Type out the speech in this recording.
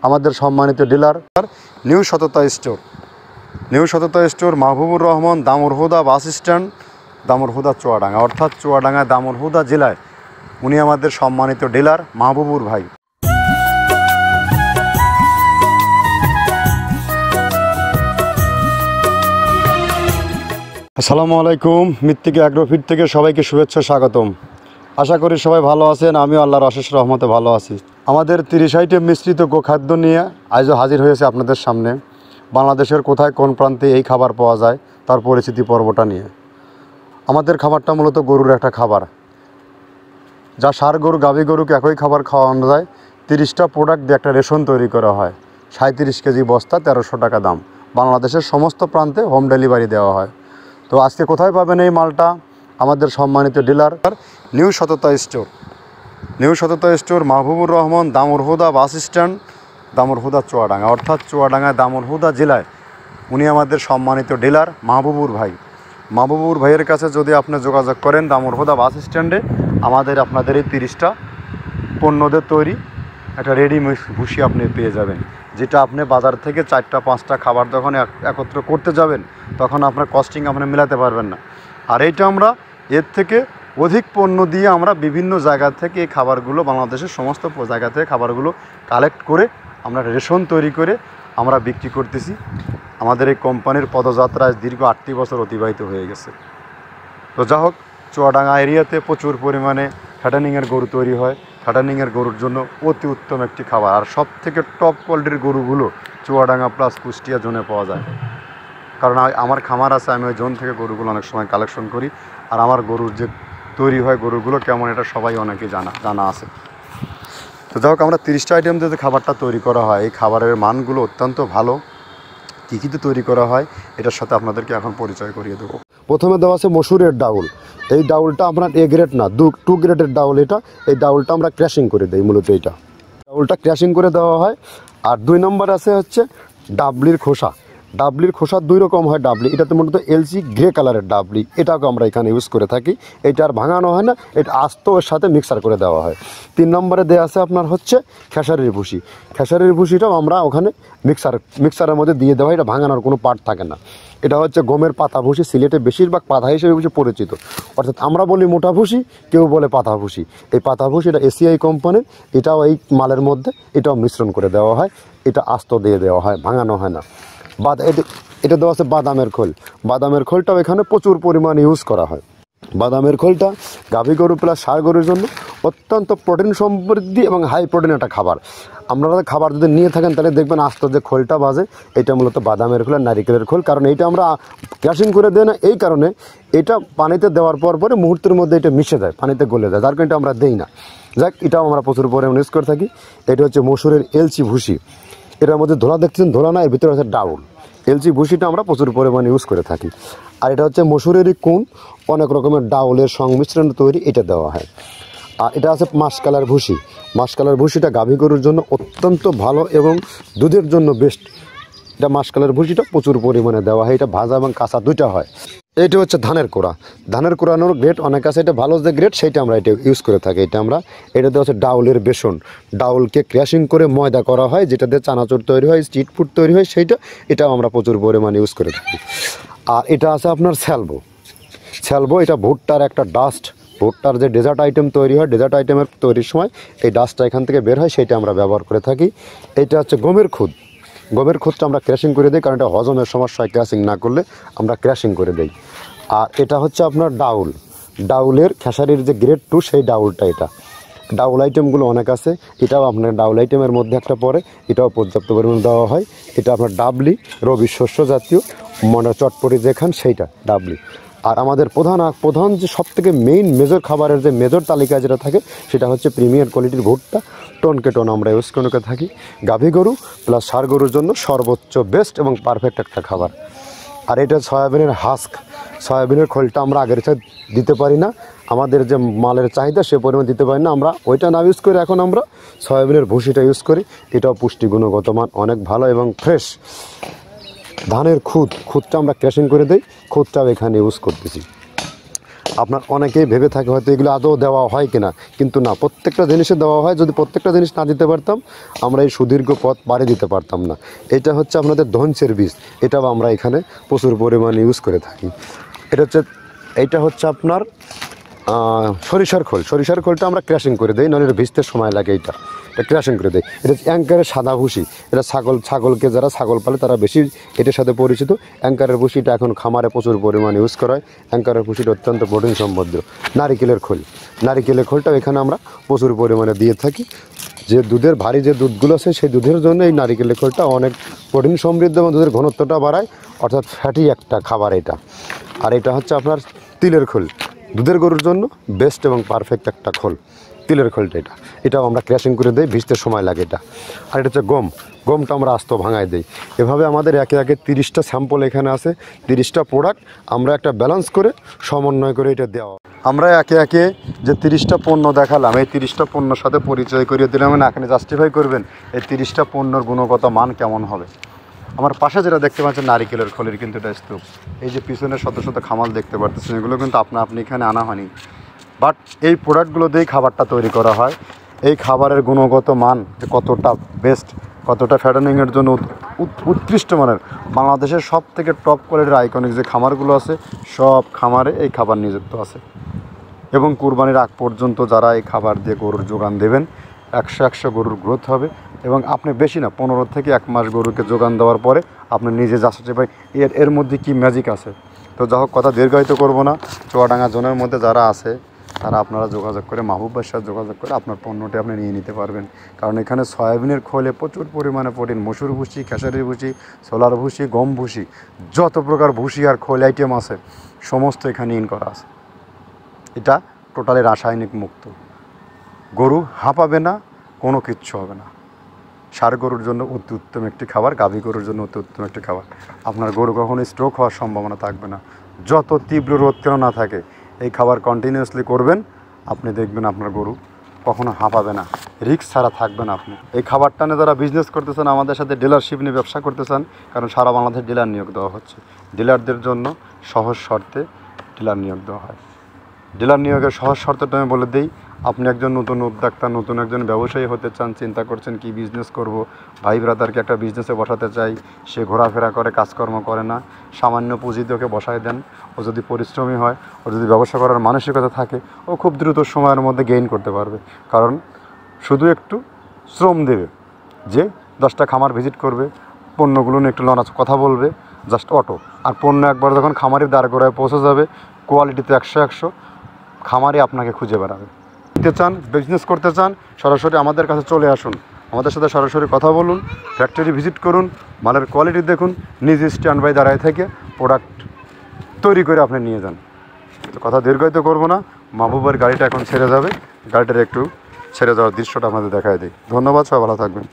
আমাদের সম্মানিত dealer new সততা store Mahbubur Rahman Damurhuda bus stand, Damurhuda Chuadanga, অর্থাৎ চুয়াডাঙ্গা দামুরহুদা জেলায় উনি আমাদের সম্মানিত ডিলার মাহবুবুর ভাই। আসসালামু আলাইকুম। মৃত্তিকা অ্যাগ্রোফিট থেকে সবাইকে শুভেচ্ছা স্বাগতম। আশা করি সবাই ভালো আছেন, আমিও আল্লাহর অশেষ রহমতে ভালো আছি। আমাদের 30 আইটেম মিশ্রিত গোখাদ্য নিয়ে আজও হাজির হয়েছে আপনাদের সামনে। বাংলাদেশের কোথায় কোন প্রান্তে এই খাবার পাওয়া যায় তার পরিচিতি পর্বটা নিয়ে। আমাদের খাবারটা মূলত গরুর একটা খাবার, যা ষাঁড় গরু গাভী গরুকে একই খাবার খাওয়ানো যায়। 30টা প্রোডাক্ট দিয়ে একটা রেশন তৈরি করা হয়। 37 কেজি বস্তা, 1300 টাকা দাম। বাংলাদেশের সমস্ত প্রান্তে হোম ডেলিভারি দেওয়া হয়। তো আজকে কোথায় পাবেন এই মালটা? আমাদের সম্মানিত ডিলার নিউ সততা store Mahbubur Rahman Damurhuda bus stand, Damurhuda Chuadanga, অর্থাৎ চুয়াডাঙ্গা দামুরহুদা জেলায় উনি আমাদের সম্মানিত ডিলার মাহবুবুর ভাই। মাহবুবুর ভাইয়ের কাছে যদি আপনি যোগাযোগ করেন দামুরহুদা বাস স্ট্যান্ডে, আপনাদের এই 30টা পণ্যদের তৈরি একটা রেডি ভুসি আপনি পেয়ে যাবেন, যেটা আপনি বাজার থেকে 4টা-5টা খাবার যখন একত্র করতে যাবেন তখন আপনার কস্টিং আপনি মেলাতে পারবেন না। আর এইটা আমরা এর থেকে অধিক পণ্য দিয়ে আমরা বিভিন্ন জায়গা থেকে এই খাবারগুলো, বাংলাদেশের সমস্ত জায়গা থেকে খাবারগুলো কালেক্ট করে আমরা রেশন তৈরি করে আমরা বিক্রি করতেছি। আমাদের এই কোম্পানির পদযাত্রায় দীর্ঘ 8টি বছর অতিবাহিত হয়ে গেছে। তো যা হোক, চুয়াডাঙ্গা এরিয়াতে প্রচুর পরিমাণে ফ্যাটানিংয়ের গরু তৈরি হয়। ফ্যাটানিংয়ের গরুর জন্য অতি উত্তম একটি খাবার। আর সব থেকে টপ কোয়ালিটির গরুগুলো চুয়াডাঙ্গা প্লাস কুষ্টিয়া জোনে পাওয়া যায়। কারণ আমার খামার আছে, আমি ওই জোন থেকে গরুগুলো অনেক সময় কালেকশন করি। আর আমার গরুর যে তৈরি হয় গরুগুলো কেমন, এটা সবাই অনেকে জানা আছে। তো যাই হোক, আমরা 30টা আইটেম দিয়ে যে খাবারটা তৈরি করা হয়, এই খাবারের মানগুলো অত্যন্ত ভালো। কী কী তৈরি করা হয় এটার সাথে আপনাদেরকে এখন পরিচয় করিয়ে দেবো। প্রথমে দেওয়া আছে মসুরের ডাউল। এই ডাউলটা আপনার এ গ্রেড না, 2 গ্রেডের ডাউল এটা। এই ডাউলটা আমরা ক্র্যাশিং করে দিই, মূলত এইটা ডাউলটা ক্র্যাশিং করে দেওয়া হয়। আর 2 নম্বর আছে হচ্ছে ডাবলির খোসা। ডাবলির খোসা 2 রকম হয় ডাবলি, এটাতে মূলত এলসি গ্রে কালারের ডাবলি, এটাকে আমরা এখানে ইউজ করে থাকি। এটা আর ভাঙানো হয় না, এটা আস্ত এর সাথে মিক্সার করে দেওয়া হয়। 3 নম্বরে দেওয়া আছে আপনার হচ্ছে খেসারির ভুসি। খেসারির ভুসিটাও আমরা ওখানে মিক্সারের মধ্যে দিয়ে দেওয়া হয়। এটা ভাঙানোর কোনো পার্ট থাকে না। এটা হচ্ছে গমের পাতা ভুসি, সিলেটে বেশিরভাগ পাতা হিসেবে পরিচিত। অর্থাৎ আমরা বলি মোটা ভুসি, কেউ বলে পাতা ভুসি। এই পাতা ভুসি এটা এসিআই কোম্পানির, এটাও এই মালের মধ্যে এটাও মিশ্রণ করে দেওয়া হয়। এটা আস্ত দিয়ে দেওয়া হয়, ভাঙানো হয় না। এটা দেওয়া আছে বাদামের খোল। বাদামের খোলটাও এখানে প্রচুর পরিমাণে ইউজ করা হয়। বাদামের খোলটা গাভী গরু প্লাস ষাঁড় গরুর জন্য অত্যন্ত প্রোটিন সমৃদ্ধি এবং হাই প্রোটিন একটা খাবার। আপনারা খাবার যদি নিয়ে থাকেন তাহলে দেখবেন আস্ত যে খোলটা বাজে, এটা মূলত বাদামের খোল আর নারিকেলের খোল। কারণ এইটা আমরা ক্র্যাশিং করে দেই না, এই কারণে এটা পানিতে দেওয়ার পরে মুহূর্তের মধ্যে এটা মিশে যায়, পানিতে গলে যায়, যার কারণে আমরা দেই না। যাক, এটাও আমরা প্রচুর পরিমাণে ইউজ করে থাকি। এটা হচ্ছে মসুরের এলচি ভুসি। এটার মধ্যে ধোলা দেখছেন, ধোলা না, এর ভিতরে হচ্ছে ডাউল। এলচি ভুসিটা আমরা প্রচুর পরিমাণে ইউজ করে থাকি। আর এটা হচ্ছে মসুরেরই কুন, অনেক রকমের ডাউলের সংমিশ্রণ তৈরি, এটা দেওয়া হয়। আর এটা আছে মাসকালার ভুসি। মাসকালার ভুসিটা গাভী গরুর জন্য অত্যন্ত ভালো এবং দুধের জন্য বেস্ট। এটা মাসকালার ভুসিটা প্রচুর পরিমাণে দেওয়া হয়। এটা ভাজা এবং কাঁচা দুইটা হয়। এইটা হচ্ছে ধানের কোড়া। ধানের কোড়ানোর গ্রেড অনেক আছে, এটা ভালো যে গ্রেড সেইটা আমরা এটা ইউজ করে থাকি। এটা দেওয়া হচ্ছে ডাউলের বেসন। ডাউলকে ক্র্যাশিং করে ময়দা করা হয়, যেটা দিয়ে চানাচুর তৈরি হয়, স্ট্রিট ফুড তৈরি হয়, এটাও আমরা প্রচুর পরিমাণে ইউজ করে থাকি। আর এটা আছে আপনার স্যালবো। এটা ভুট্টার একটা ডাস্ট। ভুট্টার যে ডেজার্ট আইটেম তৈরি হয়, ডেজার্ট আইটেমের তৈরির সময় এই ডাস্টটা এখান থেকে বের হয়, সেইটা আমরা ব্যবহার করে থাকি। এটা হচ্ছে গমের খুদ। গমের খুদটা আমরা ক্র্যাশিং করে দিই, কারণ এটা হজমের সমস্যা হয়, ক্র্যাশিং না করলে আমরা ক্র্যাশিং করে দিই। আর এটা হচ্ছে আপনার ডাউলের খেসারির যে গ্রেড 2 সেই ডাউলটা। এটা ডাউল আইটেমগুলো অনেক আছে, এটাও আপনার ডাউল আইটেমের মধ্যে একটা পড়ে, এটাও পর্যাপ্ত পরিমাণ দেওয়া হয়। এটা আপনার ডাবলি, রবি শস্য জাতীয় চটপটি যেখান সেইটা ডাবলি। আর আমাদের প্রধান যে সবথেকে মেজর খাবারের যে মেজর তালিকা যেটা থাকে, সেটা হচ্ছে প্রিমিয়ার কোয়ালিটির ভুট্টা, টনকে টন আমরা ইউজ করে থাকি। গাভী গরু প্লাস ষাঁড় গরুর জন্য সর্বোচ্চ বেস্ট এবং পারফেক্ট একটা খাবার। আর এটা সয়াবিনের হাস্ক। সয়াবিনের খোলটা আমরা আগের সাথে দিতে পারি না, আমাদের যে মালের চাহিদা সে পরিমাণ দিতে পারি না, আমরা ওইটা না ইউজ করে এখন আমরা সয়াবিনের ভুসিটা ইউজ করি। এটাও পুষ্টি গুণগত মান অনেক ভালো এবং ফ্রেশ। ধানের খুদটা আমরা ক্র্যাশিং করে দিই, খুদটাও এখানে ইউজ করতেছি। আপনার অনেকেই ভেবে থাকে হয়তো এগুলো আদৌ দেওয়া হয় কিনা, কিন্তু না, প্রত্যেকটা জিনিসে দেওয়া হয়। যদি প্রত্যেকটা জিনিস না দিতে পারতাম আমরা এই সুদীর্ঘ পথ পাড়ি দিতে পারতাম না। এটা হচ্ছে আপনাদের ধনসের বীজ, এটাও আমরা এখানে প্রচুর পরিমাণে ইউজ করে থাকি। এইটা হচ্ছে আপনার সরিষার খোল। সরিষার খোলটা আমরা ক্র্যাশিং করে দিই, নাহলে এটা ভিজতে সময় লাগে। এটা ক্র্যাশিং করে দেয়। এটা অ্যাঙ্কারের সাদা ভুসি। এটা ছাগলকে যারা ছাগল পালে তারা বেশি এটার সাথে পরিচিত। অ্যাঙ্কারের ভুসিটা এখন খামারে প্রচুর পরিমাণে ইউজ করা হয়। অ্যাঙ্কারের ভুসিটা অত্যন্ত প্রোটিন সমৃদ্ধ। নারিকেলের খোলটাও এখানে আমরা প্রচুর পরিমাণে দিয়ে থাকি। যে দুধের ভারী যে দুধগুলো আছে সেই দুধের জন্য এই নারিকেলের খোলটা অনেক প্রোটিন সমৃদ্ধ এবং দুধের ঘনত্বটা বাড়ায়, অর্থাৎ ফ্যাটি একটা খাবার এটা। আর এটা হচ্ছে আপনার তিলের খোল। দুধের গরুর জন্য বেস্ট এবং পারফেক্ট একটা খোল, তিলের খোলটা। এটাও আমরা ক্র্যাশিং করে দিই, ভিজতে সময় লাগে এটা। আর এটা হচ্ছে গমটা আমরা আস্ত ভাঙায় দিই। এভাবে আমাদের একে একে 30টা স্যাম্পল এখানে আছে, 30টা প্রোডাক্ট আমরা একটা ব্যালেন্স করে সমন্বয় করে এটা দেওয়া। আমরা একে একে যে 30টা পণ্য দেখালাম, এই 30টা পণ্যর সাথে পরিচয় করিয়ে দিলাম। না, এখানে জাস্টিফাই করবেন এই 30টা পণ্যর গুণগত মান কেমন হবে। আমার পাশে যেটা দেখতে পাচ্ছেন নারিকেলের খোলের কিন্তু এটা স্তূপ। এই যে পিছনে শত শত খামাল দেখতে পাচ্ছেন, এগুলো কিন্তু আপনি এখানে আনা হয়নি, বাট এই প্রোডাক্টগুলো দিয়েই খাবারটা তৈরি করা হয়। এই খাবারের গুণগত মান যে কতটা বেস্ট, কতটা ফ্যাটেনিংয়ের জন্য উৎকৃষ্ট মানের, বাংলাদেশের সব থেকে টপ কোয়ালিটির আইকনিক যে খামারগুলো আছে সব খামারে এই খাবার নিযুক্ত আছে। এবং কুরবানির আগ পর্যন্ত যারা এই খাবার দিয়ে গরুর যোগান দেবেন, 100 গরুর গ্রোথ হবে। এবং আপনি বেশি না, 15 থেকে 1 মাস গরুকে যোগান দেওয়ার পরে আপনি নিজে যাচ্ছে ভাই এর মধ্যে কি ম্যাজিক আছে। তো যা হোক, কথা দীর্ঘায়িত করবো না। চুয়াডাঙ্গা জোনের মধ্যে যারা আছে তারা আপনারা যোগাযোগ করে, মাহবুব ভাইয়ের সাথে যোগাযোগ করে আপনার পণ্যটি আপনি নিয়ে নিতে পারবেন। কারণ এখানে সয়াবিনের খোলে প্রচুর পরিমাণে প্রোটিন, মসুর ভুসি, খেসারির ভুসি, ছোলার ভুসি, গম ভুসি, যত প্রকার ভুসি আর খোল আইটেম আছে সমস্ত এখানে ইন করা আছে। এটা টোটালি রাসায়নিক মুক্ত। গরু হাঁপাবে না, কোনো কিচ্ছু হবে না। ষাঁড় গরুর জন্য অতি উত্তম একটি খাবার, গাভী গরুর জন্য অতি উত্তম একটি খাবার। আপনার গরু কখনো স্ট্রোক হওয়ার সম্ভাবনা থাকবে না। যত তীব্র রোদ কেন না থাকে, এই খাবার কন্টিনিউয়াসলি করবেন, আপনি দেখবেন আপনার গরু কখনো হাঁপাবে না, রিস্ক ছাড়া থাকবেন আপনি। এই খাবারটা নিয়ে যারা বিজনেস করতে চান, আমাদের সাথে ডিলারশিপ নিয়ে ব্যবসা করতে চান, কারণ সারা বাংলাদেশে ডিলার নিয়োগ দেওয়া হচ্ছে। ডিলারদের জন্য সহজ শর্তে ডিলার নিয়োগ দেওয়া হয়। ডিলার নিয়োগের সহজ শর্তটা আমি বলে দিই। আপনি একজন নতুন উদ্যোক্তা, নতুন একজন ব্যবসায়ী হতে চান, চিন্তা করছেন কি বিজনেস করব, ভাই ব্রাদারকে একটা বিজনেসে বসাতে চাই, সে ঘোরাফেরা করে, কাজকর্ম করে না, সামান্য পুঁজিতে ওকে বসায় দেন। ও যদি পরিশ্রমী হয়, ও যদি ব্যবসা করার মানসিকতা থাকে, ও খুব দ্রুত সময়ের মধ্যে গেইন করতে পারবে। কারণ শুধু একটু শ্রম দেবে, যে 10টা খামার ভিজিট করবে, পণ্যগুলো নিয়ে একটু কথা বলবে, জাস্ট অটো। আর পণ্য একবার যখন খামারের দ্বার গোড়ায় পৌঁছে যাবে, কোয়ালিটিতে 100 খামারে আপনাকে খুঁজে বেড়াবে। নিতে চান, বিজনেস করতে চান, সরাসরি আমাদের কাছে চলে আসুন, আমাদের সাথে সরাসরি কথা বলুন, ফ্যাক্টরি ভিজিট করুন, মালের কোয়ালিটি দেখুন, নিজে স্ট্যান্ড বাই দাঁড়ায় থেকে প্রোডাক্ট তৈরি করে আপনি নিয়ে যান। তো কথা দীর্ঘায়িত করবো না, মাহবুবের গাড়িটা এখন ছেড়ে যাবে, গাড়িটার একটু ছেড়ে যাওয়ার দৃশ্যটা আমাদের দেখায় দিই। ধন্যবাদ, সবাই ভালো থাকবেন।